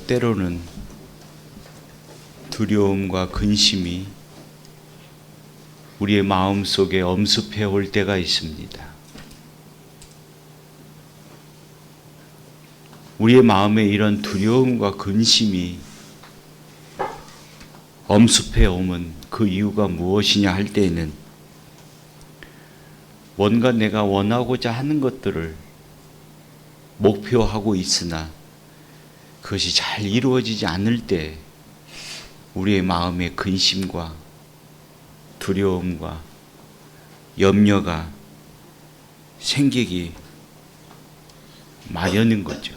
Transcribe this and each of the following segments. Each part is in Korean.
때로는 두려움과 근심이 우리의 마음속에 엄습해 올 때가 있습니다. 우리의 마음에 이런 두려움과 근심이 엄습해 오면 그 이유가 무엇이냐 할 때에는 뭔가 내가 원하고자 하는 것들을 목표하고 있으나 그것이 잘 이루어지지 않을 때 우리의 마음에 근심과 두려움과 염려가 생기기 마련인 거죠.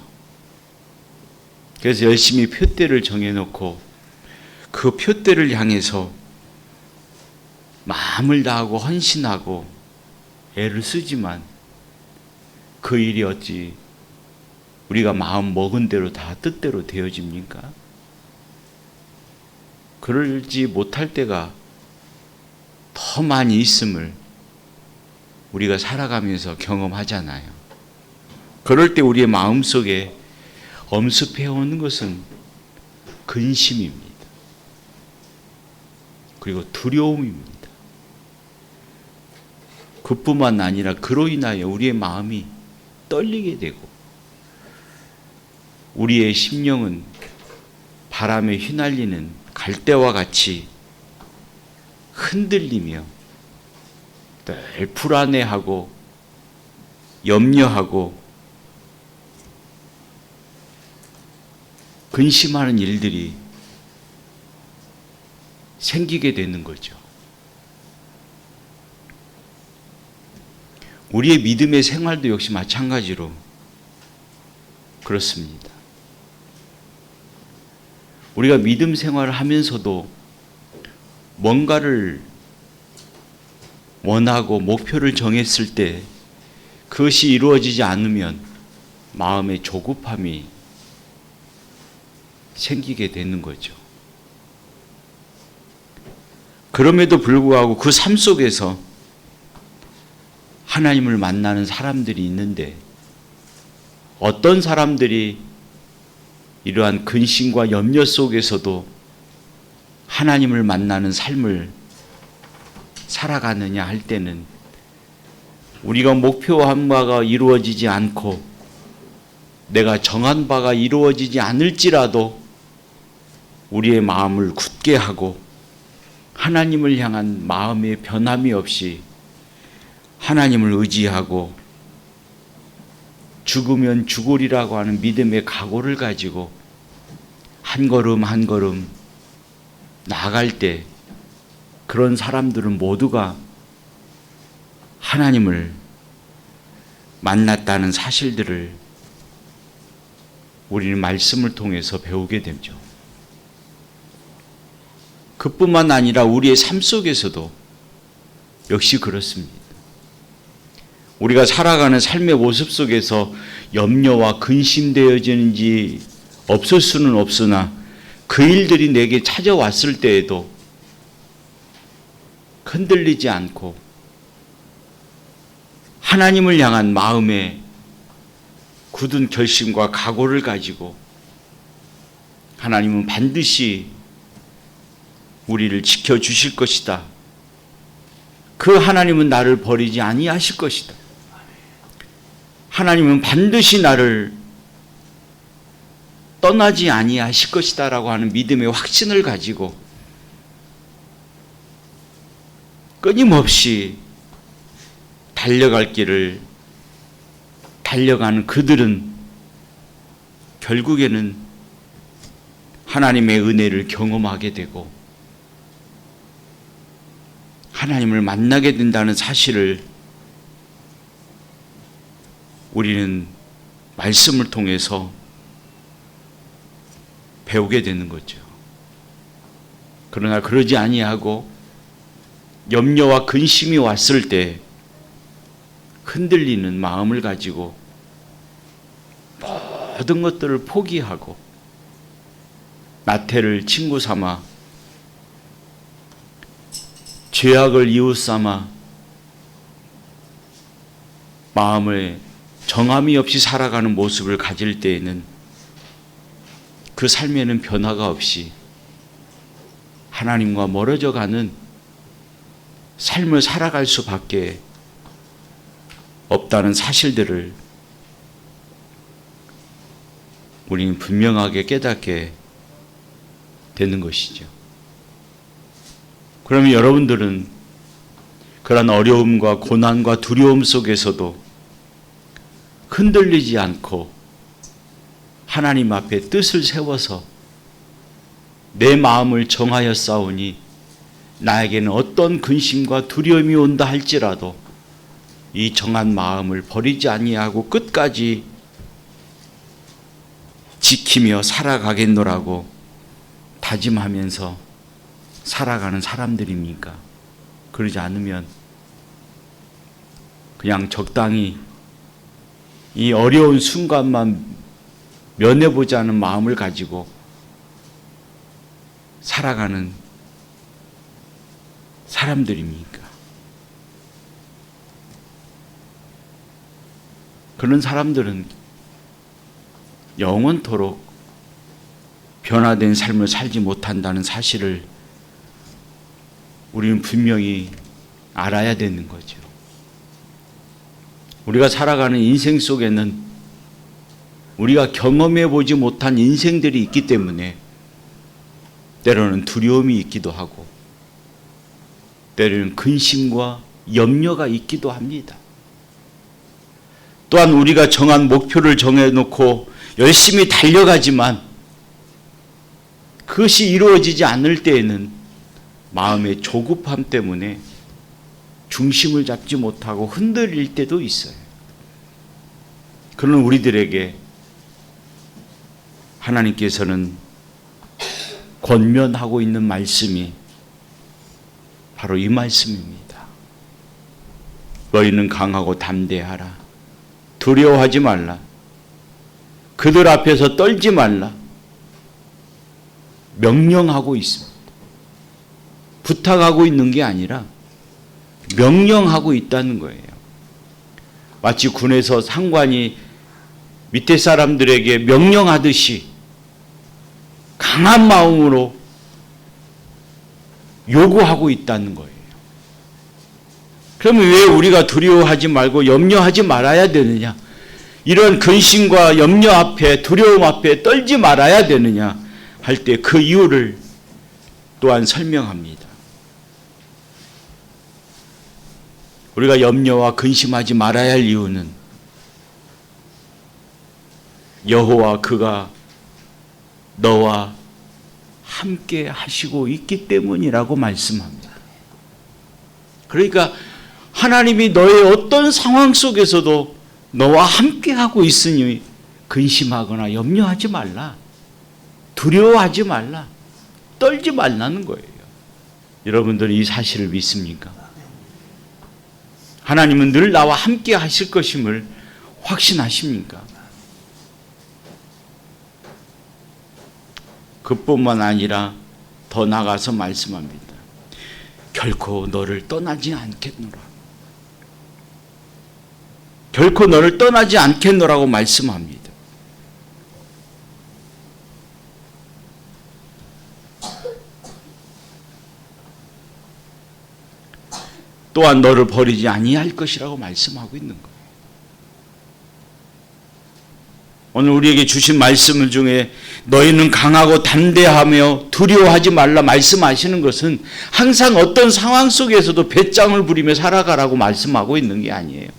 그래서 열심히 표대를 정해놓고 그 표대를 향해서 마음을 다하고 헌신하고 애를 쓰지만 그 일이 어찌 우리가 마음 먹은 대로 다 뜻대로 되어집니까? 그러지 못할 때가 더 많이 있음을 우리가 살아가면서 경험하잖아요. 그럴 때 우리의 마음속에 엄습해 오는 것은 근심입니다. 그리고 두려움입니다. 그뿐만 아니라 그로 인하여 우리의 마음이 떨리게 되고 우리의 심령은 바람에 휘날리는 갈대와 같이 흔들리며 늘 불안해하고 염려하고 근심하는 일들이 생기게 되는 거죠. 우리의 믿음의 생활도 역시 마찬가지로 그렇습니다. 우리가 믿음 생활을 하면서도 뭔가를 원하고 목표를 정했을 때 그것이 이루어지지 않으면 마음의 조급함이 생기게 되는 거죠. 그럼에도 불구하고 그 삶 속에서 하나님을 만나는 사람들이 있는데 어떤 사람들이 이러한 근심과 염려 속에서도 하나님을 만나는 삶을 살아가느냐 할 때는 우리가 목표한 바가 이루어지지 않고 내가 정한 바가 이루어지지 않을지라도 우리의 마음을 굳게 하고 하나님을 향한 마음의 변함이 없이 하나님을 의지하고 죽으면 죽으리라고 하는 믿음의 각오를 가지고 한 걸음 한 걸음 나아갈 때 그런 사람들은 모두가 하나님을 만났다는 사실들을 우리는 말씀을 통해서 배우게 되죠. 그뿐만 아니라 우리의 삶 속에서도 역시 그렇습니다. 우리가 살아가는 삶의 모습 속에서 염려와 근심되어지는지 없을 수는 없으나 그 일들이 내게 찾아왔을 때에도 흔들리지 않고 하나님을 향한 마음의 굳은 결심과 각오를 가지고 하나님은 반드시 우리를 지켜주실 것이다. 그 하나님은 나를 버리지 아니하실 것이다. 하나님은 반드시 나를 떠나지 아니하실 것이다 라고 하는 믿음의 확신을 가지고 끊임없이 달려갈 길을 달려가는 그들은 결국에는 하나님의 은혜를 경험하게 되고 하나님을 만나게 된다는 사실을 우리는 말씀을 통해서 배우게 되는 거죠. 그러나 그러지 아니하고 염려와 근심이 왔을 때 흔들리는 마음을 가지고 모든 것들을 포기하고 나태를 친구 삼아 죄악을 이웃 삼아 마음을 정함이 없이 살아가는 모습을 가질 때에는 그 삶에는 변화가 없이 하나님과 멀어져 가는 삶을 살아갈 수밖에 없다는 사실들을 우리는 분명하게 깨닫게 되는 것이죠. 그러면 여러분들은 그런 어려움과 고난과 두려움 속에서도 흔들리지 않고 하나님 앞에 뜻을 세워서 내 마음을 정하여 싸우니 나에게는 어떤 근심과 두려움이 온다 할지라도 이 정한 마음을 버리지 아니하고 끝까지 지키며 살아가겠노라고 다짐하면서 살아가는 사람들입니까? 그러지 않으면 그냥 적당히 이 어려운 순간만 면해보자는 마음을 가지고 살아가는 사람들입니까? 그런 사람들은 영원토록 변화된 삶을 살지 못한다는 사실을 우리는 분명히 알아야 되는 거죠. 우리가 살아가는 인생 속에는 우리가 경험해 보지 못한 인생들이 있기 때문에 때로는 두려움이 있기도 하고 때로는 근심과 염려가 있기도 합니다. 또한 우리가 정한 목표를 정해놓고 열심히 달려가지만 그것이 이루어지지 않을 때에는 마음의 조급함 때문에 중심을 잡지 못하고 흔들릴 때도 있어요. 그런 우리들에게 하나님께서는 권면하고 있는 말씀이 바로 이 말씀입니다. 너희는 강하고 담대하라. 두려워하지 말라. 그들 앞에서 떨지 말라. 명령하고 있습니다. 부탁하고 있는 게 아니라 명령하고 있다는 거예요. 마치 군에서 상관이 밑에 사람들에게 명령하듯이 강한 마음으로 요구하고 있다는 거예요. 그러면 왜 우리가 두려워하지 말고 염려하지 말아야 되느냐? 이런 근심과 염려 앞에, 두려움 앞에 떨지 말아야 되느냐 할 때 그 이유를 또한 설명합니다. 우리가 염려와 근심하지 말아야 할 이유는 여호와 그가 너와 함께 하시고 있기 때문이라고 말씀합니다. 그러니까 하나님이 너의 어떤 상황 속에서도 너와 함께 하고 있으니 근심하거나 염려하지 말라. 두려워하지 말라. 떨지 말라는 거예요. 여러분들은 이 사실을 믿습니까? 하나님은 늘 나와 함께 하실 것임을 확신하십니까? 그뿐만 아니라 더 나가서 말씀합니다. 결코 너를 떠나지 않겠노라. 결코 너를 떠나지 않겠노라고 말씀합니다. 또한 너를 버리지 아니할 것이라고 말씀하고 있는 거예요. 오늘 우리에게 주신 말씀 중에 너희는 강하고 담대하며 두려워하지 말라 말씀하시는 것은 항상 어떤 상황 속에서도 배짱을 부리며 살아가라고 말씀하고 있는 게 아니에요.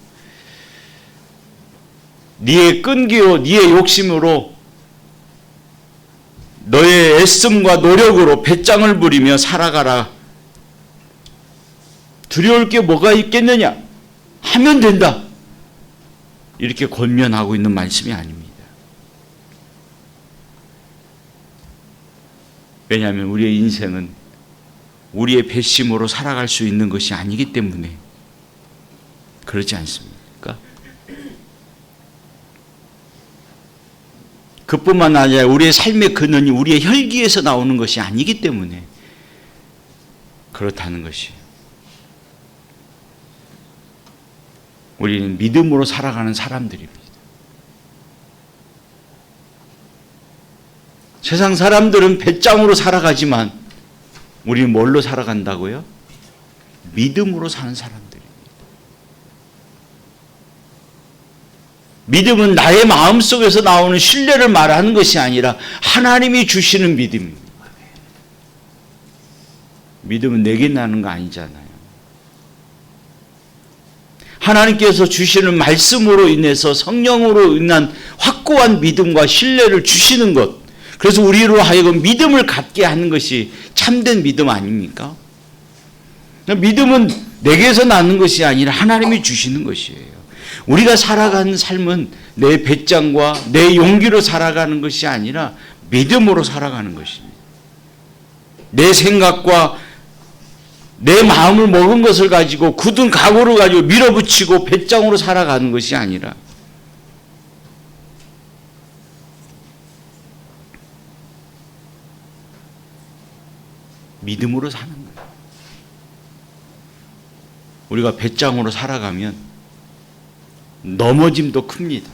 네의 끈기로, 네의 욕심으로, 너의 애씀과 노력으로 배짱을 부리며 살아가라. 두려울 게 뭐가 있겠느냐? 하면 된다. 이렇게 권면하고 있는 말씀이 아닙니다. 왜냐하면 우리의 인생은 우리의 배심으로 살아갈 수 있는 것이 아니기 때문에 그렇지 않습니까? 그뿐만 아니라 우리의 삶의 근원이 우리의 혈기에서 나오는 것이 아니기 때문에 그렇다는 것이에요. 우리는 믿음으로 살아가는 사람들입니다. 세상 사람들은 배짱으로 살아가지만 우리는 뭘로 살아간다고요? 믿음으로 사는 사람들입니다. 믿음은 나의 마음속에서 나오는 신뢰를 말하는 것이 아니라 하나님이 주시는 믿음입니다. 믿음은 내게 나는 거 아니잖아요. 하나님께서 주시는 말씀으로 인해서 성령으로 인한 확고한 믿음과 신뢰를 주시는 것, 그래서 우리로 하여금 믿음을 갖게 하는 것이 참된 믿음 아닙니까? 믿음은 내게서 나는 것이 아니라 하나님이 주시는 것이에요. 우리가 살아가는 삶은 내 배짱과 내 용기로 살아가는 것이 아니라 믿음으로 살아가는 것입니다. 내 생각과 내 마음을 먹은 것을 가지고 굳은 각오를 가지고 밀어붙이고 배짱으로 살아가는 것이 아니라 믿음으로 사는 거예요. 우리가 배짱으로 살아가면 넘어짐도 큽니다.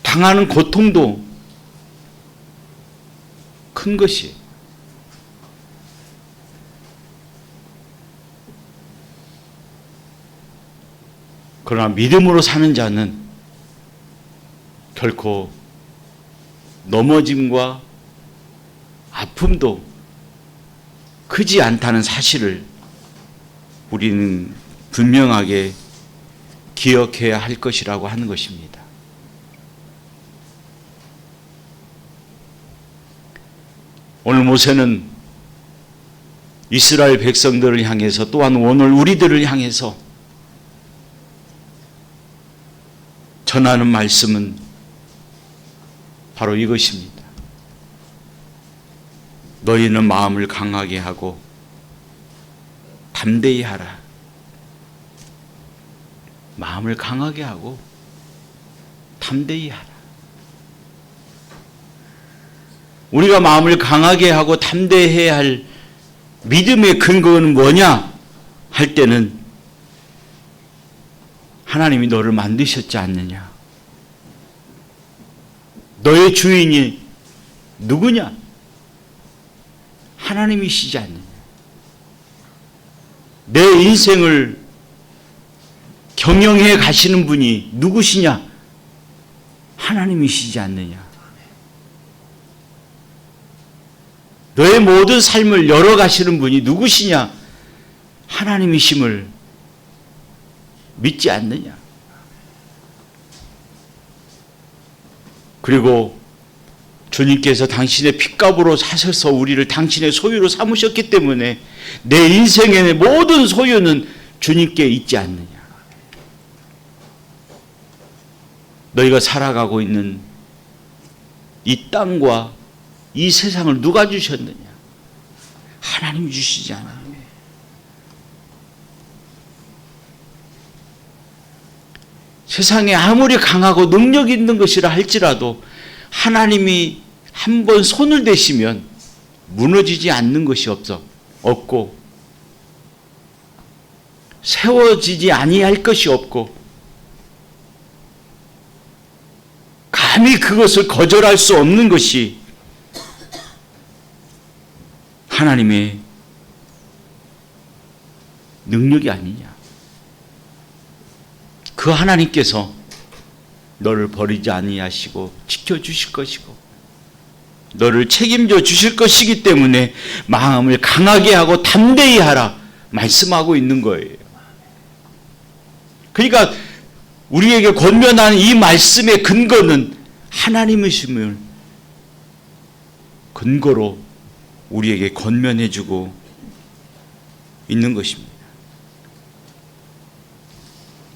당하는 고통도 큰 것이에요. 그러나 믿음으로 사는 자는 결코 넘어짐과 아픔도 크지 않다는 사실을 우리는 분명하게 기억해야 할 것이라고 하는 것입니다. 오늘 모세는 이스라엘 백성들을 향해서 또한 오늘 우리들을 향해서 전하는 말씀은 바로 이것입니다. 너희는 마음을 강하게 하고 담대히 하라. 마음을 강하게 하고 담대히 하라. 우리가 마음을 강하게 하고 담대해야 할 믿음의 근거는 뭐냐 할 때는 하나님이 너를 만드셨지 않느냐? 너의 주인이 누구냐? 하나님이시지 않느냐? 내 인생을 경영해 가시는 분이 누구시냐? 하나님이시지 않느냐? 너의 모든 삶을 열어가시는 분이 누구시냐? 하나님이심을 믿지 않느냐? 그리고 주님께서 당신의 핏값으로 사셔서 우리를 당신의 소유로 삼으셨기 때문에 내 인생의 모든 소유는 주님께 있지 않느냐? 너희가 살아가고 있는 이 땅과 이 세상을 누가 주셨느냐? 하나님이 주시지 않아요. 세상에 아무리 강하고 능력 있는 것이라 할지라도 하나님이 한번 손을 대시면 무너지지 않는 것이 없고 세워지지 아니할 것이 없고 감히 그것을 거절할 수 없는 것이 하나님의 능력이 아니냐. 그 하나님께서 너를 버리지 아니하시고 지켜주실 것이고 너를 책임져 주실 것이기 때문에 마음을 강하게 하고 담대히 하라 말씀하고 있는 거예요. 그러니까 우리에게 권면하는 이 말씀의 근거는 하나님이심을 근거로 우리에게 권면해 주고 있는 것입니다.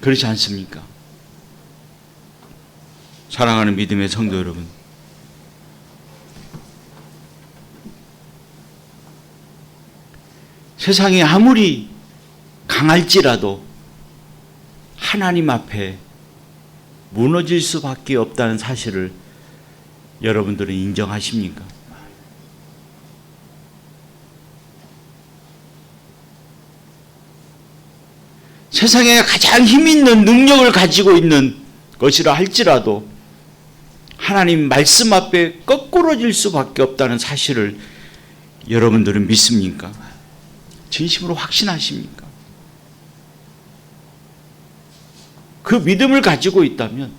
그렇지 않습니까? 사랑하는 믿음의 성도 여러분, 세상이 아무리 강할지라도 하나님 앞에 무너질 수밖에 없다는 사실을 여러분들은 인정하십니까? 세상에 가장 힘 있는 능력을 가지고 있는 것이라 할지라도 하나님 말씀 앞에 거꾸러질 수밖에 없다는 사실을 여러분들은 믿습니까? 진심으로 확신하십니까? 그 믿음을 가지고 있다면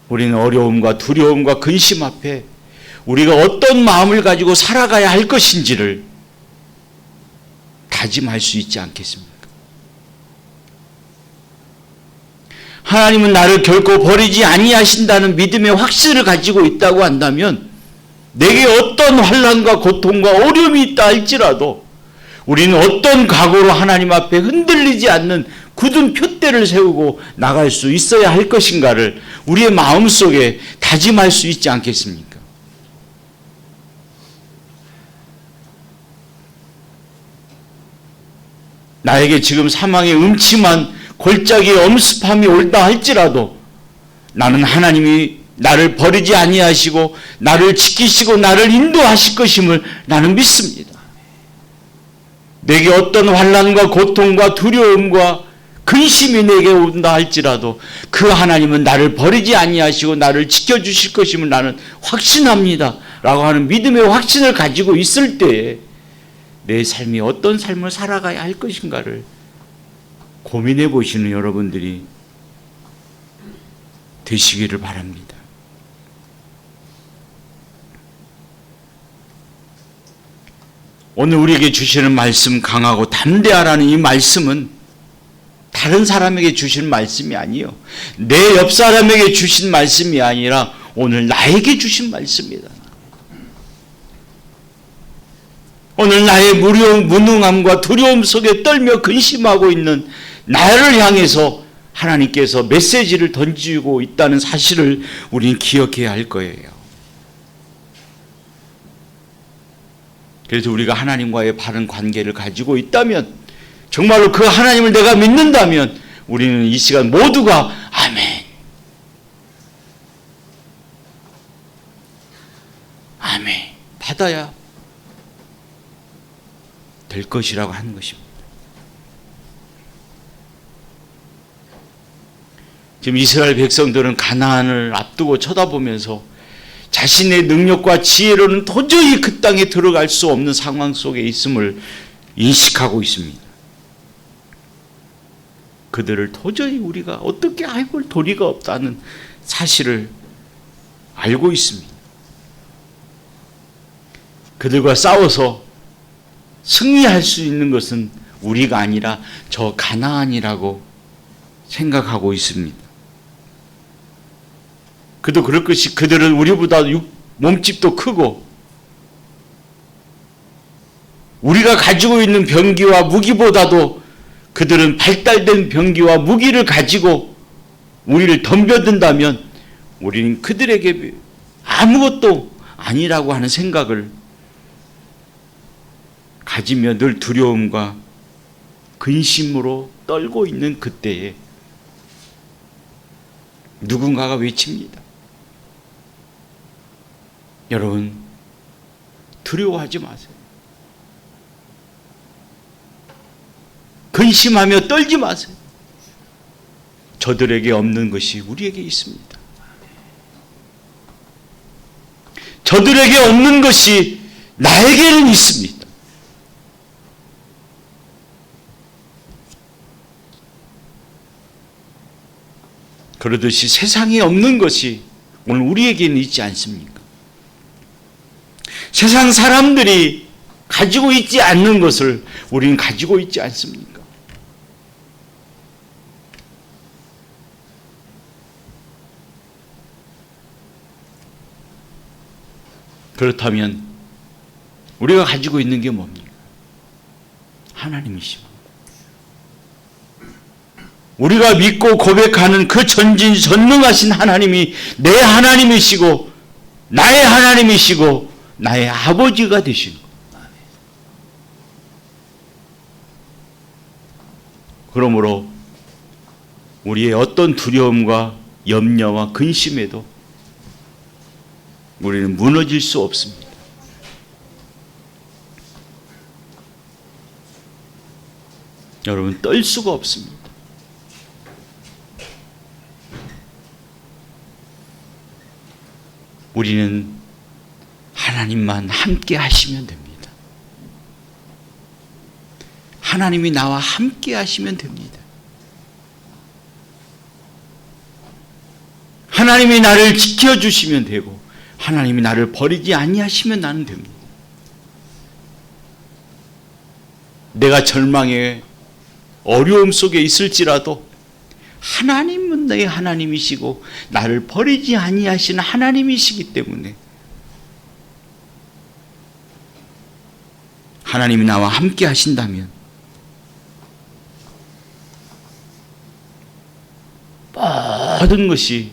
우리는 어려움과 두려움과 근심 앞에 우리가 어떤 마음을 가지고 살아가야 할 것인지를 다짐할 수 있지 않겠습니까? 하나님은 나를 결코 버리지 아니하신다는 믿음의 확신을 가지고 있다고 한다면 내게 어떤 환난과 고통과 어려움이 있다 할지라도 우리는 어떤 각오로 하나님 앞에 흔들리지 않는 굳은 푯대를 세우고 나갈 수 있어야 할 것인가를 우리의 마음속에 다짐할 수 있지 않겠습니까? 나에게 지금 사망의 음침한 골짜기의 엄습함이 올다 할지라도 나는 하나님이 나를 버리지 아니하시고 나를 지키시고 나를 인도하실 것임을 나는 믿습니다. 내게 어떤 환난과 고통과 두려움과 근심이 내게 온다 할지라도 그 하나님은 나를 버리지 아니하시고 나를 지켜주실 것임을 나는 확신합니다. 라고 하는 믿음의 확신을 가지고 있을 때에 내 삶이 어떤 삶을 살아가야 할 것인가를 고민해 보시는 여러분들이 되시기를 바랍니다. 오늘 우리에게 주시는 말씀 강하고 담대하라는 이 말씀은 다른 사람에게 주신 말씀이 아니요. 내 옆 사람에게 주신 말씀이 아니라 오늘 나에게 주신 말씀이다. 오늘 나의 무능함과 두려움 속에 떨며 근심하고 있는 나를 향해서 하나님께서 메시지를 던지고 있다는 사실을 우리는 기억해야 할 거예요. 그래서 우리가 하나님과의 바른 관계를 가지고 있다면, 정말로 그 하나님을 내가 믿는다면 우리는 이 시간 모두가 아멘, 아멘 받아야 될 것이라고 하는 것입니다. 지금 이스라엘 백성들은 가나안을 앞두고 쳐다보면서 자신의 능력과 지혜로는 도저히 그 땅에 들어갈 수 없는 상황 속에 있음을 인식하고 있습니다. 그들을 도저히 우리가 어떻게 해볼 도리가 없다는 사실을 알고 있습니다. 그들과 싸워서 승리할 수 있는 것은 우리가 아니라 저 가나안이라고 생각하고 있습니다. 그도 그럴 것이 그들은 우리보다 몸집도 크고 우리가 가지고 있는 병기와 무기보다도 그들은 발달된 병기와 무기를 가지고 우리를 덤벼든다면 우리는 그들에게 아무것도 아니라고 하는 생각을 가지며 늘 두려움과 근심으로 떨고 있는 그때에 누군가가 외칩니다. 여러분, 두려워하지 마세요. 근심하며 떨지 마세요. 저들에게 없는 것이 우리에게 있습니다. 저들에게 없는 것이 나에게는 있습니다. 그러듯이 세상에 없는 것이 오늘 우리에게는 있지 않습니까? 세상 사람들이 가지고 있지 않는 것을 우리는 가지고 있지 않습니까? 그렇다면 우리가 가지고 있는 게 뭡니까? 하나님이십니다. 우리가 믿고 고백하는 그 전지전능하신 하나님이 내 하나님이시고 나의 하나님이시고 나의 아버지가 되시는 것. 그러므로 우리의 어떤 두려움과 염려와 근심에도 우리는 무너질 수 없습니다. 여러분, 떨 수가 없습니다. 우리는 하나님만 함께 하시면 됩니다. 하나님이 나와 함께 하시면 됩니다. 하나님이 나를 지켜주시면 되고 하나님이 나를 버리지 아니하시면 나는 됩니다. 내가 절망의 어려움 속에 있을지라도 하나님은 내 하나님이시고 나를 버리지 아니하시는 하나님이시기 때문에 하나님이 나와 함께 하신다면 모든 것이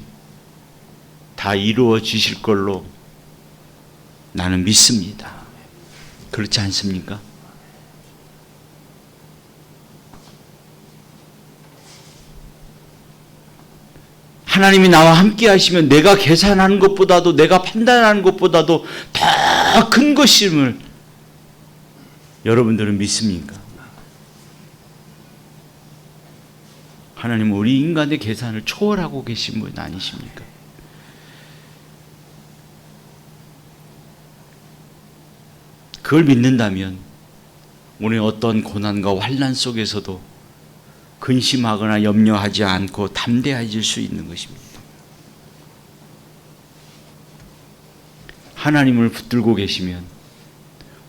다 이루어지실 걸로 나는 믿습니다. 그렇지 않습니까? 하나님이 나와 함께 하시면 내가 계산하는 것보다도 내가 판단하는 것보다도 더 큰 것임을 여러분들은 믿습니까? 하나님은 우리 인간의 계산을 초월하고 계신 분 아니십니까? 그걸 믿는다면 우리는 어떤 고난과 환난 속에서도 근심하거나 염려하지 않고 담대해질 수 있는 것입니다. 하나님을 붙들고 계시면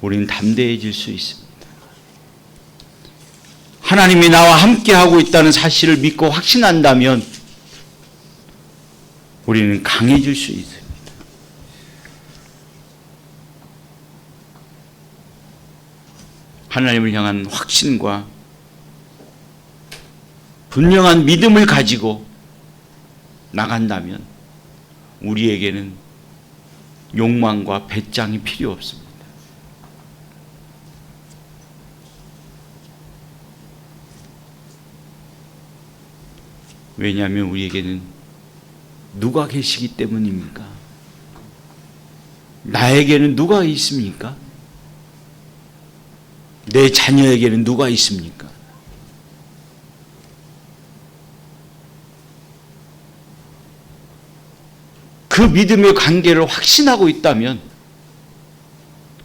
우리는 담대해질 수 있습니다. 하나님이 나와 함께하고 있다는 사실을 믿고 확신한다면 우리는 강해질 수 있습니다. 하나님을 향한 확신과 분명한 믿음을 가지고 나간다면 우리에게는 욕망과 배짱이 필요 없습니다. 왜냐하면 우리에게는 누가 계시기 때문입니까? 나에게는 누가 있습니까? 내 자녀에게는 누가 있습니까? 그 믿음의 관계를 확신하고 있다면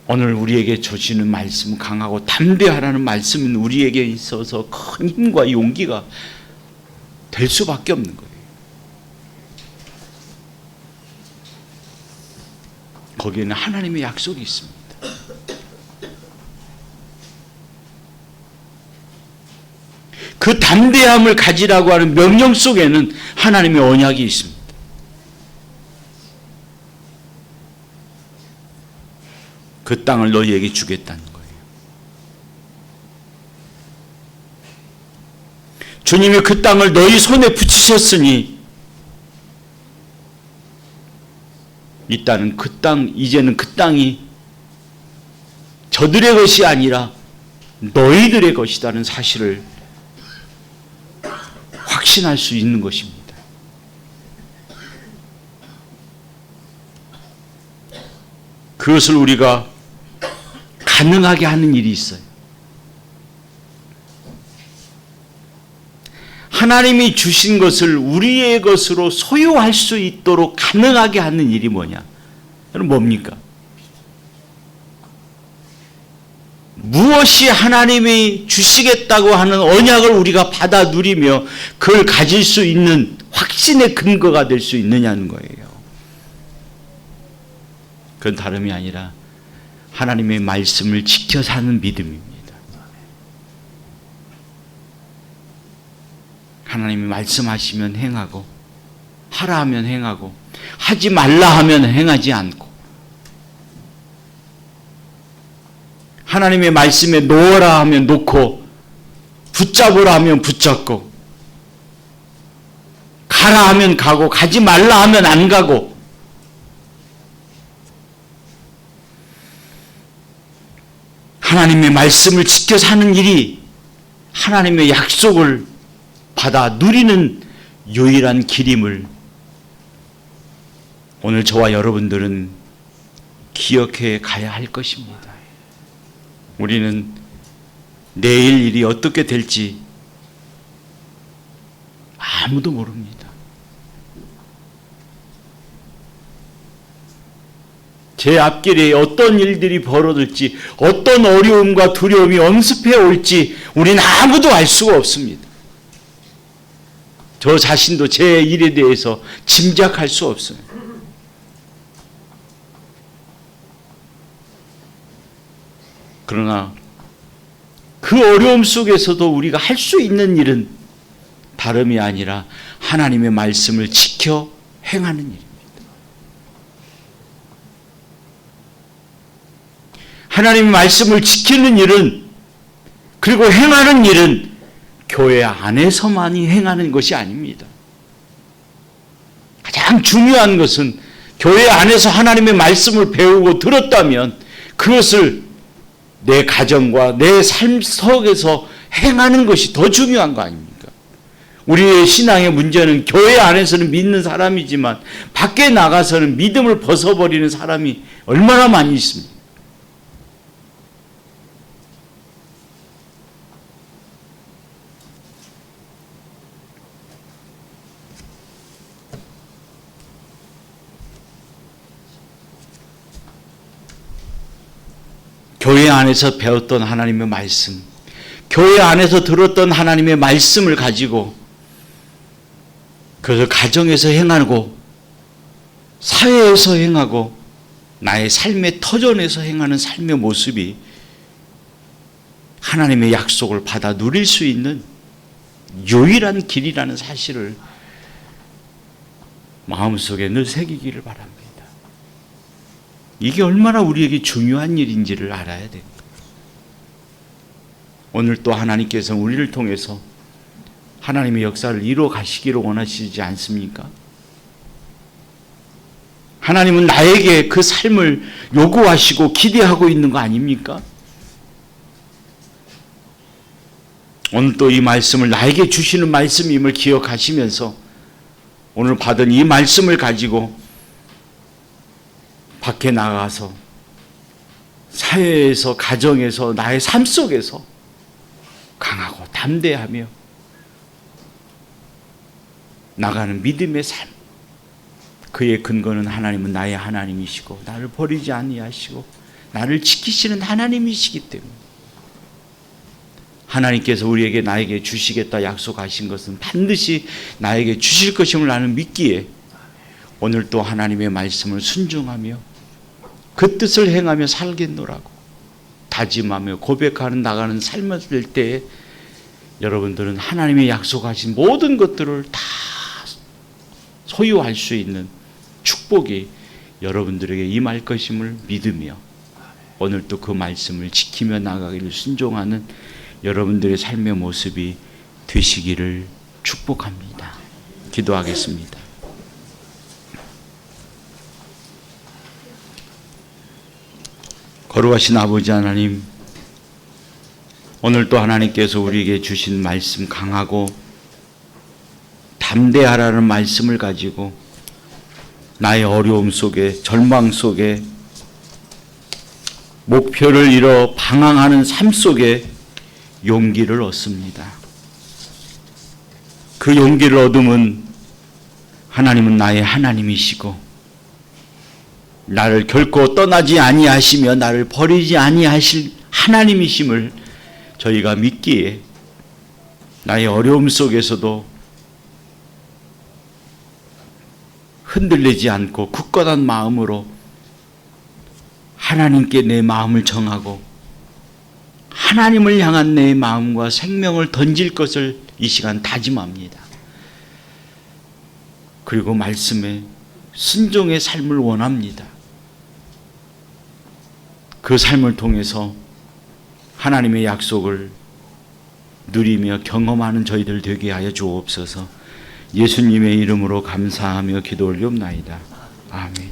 오늘 우리에게 주시는 말씀, 강하고 담대하라는 말씀은 우리에게 있어서 큰 힘과 용기가 될 수밖에 없는 거예요. 거기에는 하나님의 약속이 있습니다. 그 담대함을 가지라고 하는 명령 속에는 하나님의 언약이 있습니다. 그 땅을 너희에게 주겠다는 거예요. 주님이 그 땅을 너희 손에 붙이셨으니 이 땅은 그 땅, 이제는 그 땅이 저들의 것이 아니라 너희들의 것이라는 사실을 확신할 수 있는 것입니다. 그것을 우리가 가능하게 하는 일이 있어요. 하나님이 주신 것을 우리의 것으로 소유할 수 있도록 가능하게 하는 일이 뭐냐? 그럼 뭡니까? 무엇이 하나님이 주시겠다고 하는 언약을 우리가 받아 누리며 그걸 가질 수 있는 확신의 근거가 될 수 있느냐는 거예요. 그건 다름이 아니라 하나님의 말씀을 지켜 사는 믿음입니다. 하나님이 말씀하시면 행하고 하라 하면 행하고 하지 말라 하면 행하지 않고 하나님의 말씀에 놓으라 하면 놓고 붙잡으라 하면 붙잡고 가라 하면 가고 가지 말라 하면 안 가고 하나님의 말씀을 지켜 사는 일이 하나님의 약속을 받아 누리는 유일한 길임을 오늘 저와 여러분들은 기억해 가야 할 것입니다. 우리는 내일 일이 어떻게 될지 아무도 모릅니다. 제 앞길에 어떤 일들이 벌어질지, 어떤 어려움과 두려움이 엄습해 올지 우리는 아무도 알 수가 없습니다. 저 자신도 제 일에 대해서 짐작할 수 없어요. 그러나 그 어려움 속에서도 우리가 할 수 있는 일은 다름이 아니라 하나님의 말씀을 지켜 행하는 일입니다. 하나님의 말씀을 지키는 일은, 그리고 행하는 일은 교회 안에서만이 행하는 것이 아닙니다. 가장 중요한 것은 교회 안에서 하나님의 말씀을 배우고 들었다면 그것을 내 가정과 내 삶 속에서 행하는 것이 더 중요한 거 아닙니까? 우리의 신앙의 문제는 교회 안에서는 믿는 사람이지만 밖에 나가서는 믿음을 벗어버리는 사람이 얼마나 많이 있습니까? 교회 안에서 배웠던 하나님의 말씀, 교회 안에서 들었던 하나님의 말씀을 가지고 그것을 가정에서 행하고 사회에서 행하고 나의 삶의 터전에서 행하는 삶의 모습이 하나님의 약속을 받아 누릴 수 있는 유일한 길이라는 사실을 마음속에 늘 새기기를 바랍니다. 이게 얼마나 우리에게 중요한 일인지를 알아야 됩니다. 오늘 또 하나님께서 우리를 통해서 하나님의 역사를 이루어 가시기를 원하시지 않습니까? 하나님은 나에게 그 삶을 요구하시고 기대하고 있는 거 아닙니까? 오늘 또 이 말씀을 나에게 주시는 말씀임을 기억하시면서 오늘 받은 이 말씀을 가지고 밖에 나가서 사회에서, 가정에서, 나의 삶 속에서 강하고 담대하며 나가는 믿음의 삶, 그의 근거는 하나님은 나의 하나님이시고 나를 버리지 아니하시고 나를 지키시는 하나님이시기 때문에 하나님께서 우리에게 나에게 주시겠다 약속하신 것은 반드시 나에게 주실 것임을 나는 믿기에 오늘 또 하나님의 말씀을 순종하며 그 뜻을 행하며 살겠노라고 다짐하며 고백하는 나가는 삶을 될 때에 여러분들은 하나님의 약속하신 모든 것들을 다 소유할 수 있는 축복이 여러분들에게 임할 것임을 믿으며 오늘 또 그 말씀을 지키며 나가기를 순종하는 여러분들의 삶의 모습이 되시기를 축복합니다. 기도하겠습니다. 거룩하신 아버지 하나님, 오늘 또 하나님께서 우리에게 주신 말씀, 강하고 담대하라는 말씀을 가지고 나의 어려움 속에, 절망 속에, 목표를 잃어 방황하는 삶 속에 용기를 얻습니다. 그 용기를 얻으면 하나님은 나의 하나님이시고 나를 결코 떠나지 아니하시며 나를 버리지 아니하실 하나님이심을 저희가 믿기에 나의 어려움 속에서도 흔들리지 않고 굳건한 마음으로 하나님께 내 마음을 정하고 하나님을 향한 내 마음과 생명을 던질 것을 이 시간 다짐합니다. 그리고 말씀에 순종의 삶을 원합니다. 그 삶을 통해서 하나님의 약속을 누리며 경험하는 저희들 되게 하여 주옵소서. 예수님의 이름으로 감사하며 기도 올리옵나이다. 아멘.